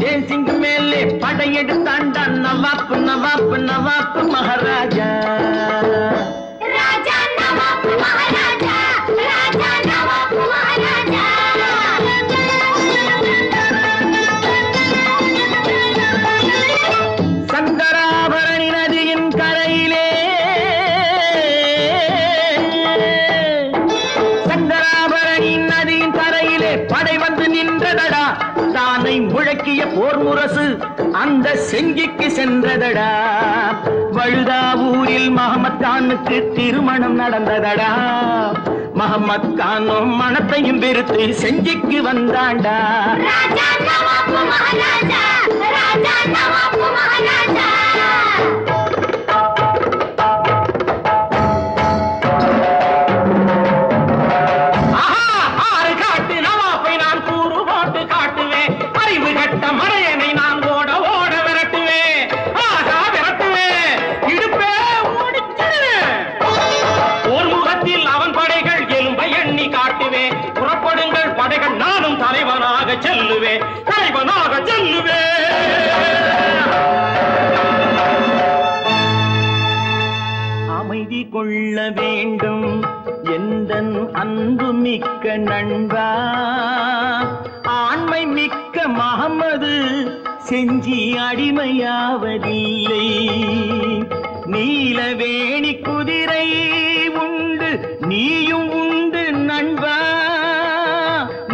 தேசிங்க மேலே படையெடுத்தாண்டான் நவாப்பு நவாப்பு நவாப்பு மகாராஜா. ராஜா நவாப்பு மகாராஜா, ராஜா நவாப்பு மகாராஜா. சங்கராபரணி நதியின் கரையிலே சங்கராபரணி நதியின் கரையிலே படை வந்து நின்றதடா. தானை முழக்கிய போர் முரசு அந்த செஞ்சிக்கு சென்றதடா. வழுதாவூரில் மஹமத் கானுக்கு திருமணம் நடந்ததடா. மஹமத் கானும் மணத்தையும் வெறுத்து செஞ்சிக்கு வந்தாண்டா. ராஜா நவாப்பு மகாராஜா, ராஜா நவாப்பு மகாராஜா. மடையனை நான் ஓட ஓட விரட்டுவேன். ஆகா விரட்டுவேன், இடுப்பே ஓடிச்சிடுவேன். ஒரு முகத்தில் அவன் படைகள் எலும்பை எண்ணி காட்டுவேன். புறப்படுங்கள் படைகள், நானும் தலைவனாக செல்லுவேன், தலைவனாக செல்லுவேன். அமைதி கொள்ள வேண்டும் எந்தன் அன்பு மிக்க நண்பா. ஆண்மை மிக்க மஹமது செஞ்சி அடிமையாவதில்லை. நீலவேணி குதிரை உண்டு, நீயும் உண்டு நண்பா.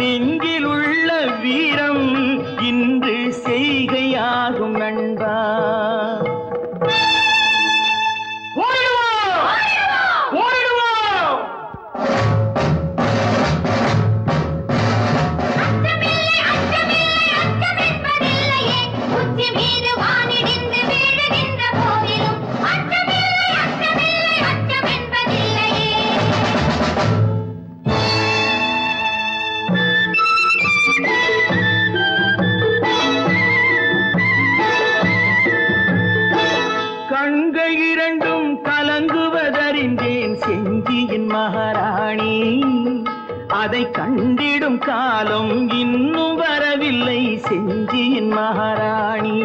நெஞ்சில் உள்ள வீரம் இன்று செய்கையாகும் நண்பா. கண்கள் இரண்டும் கலங்குவதறிந்தேன் செஞ்சியின் மகாராணி. அதை கண்டிடும் காலம் இன்னும் வரவில்லை செஞ்சியின் மகாராணி.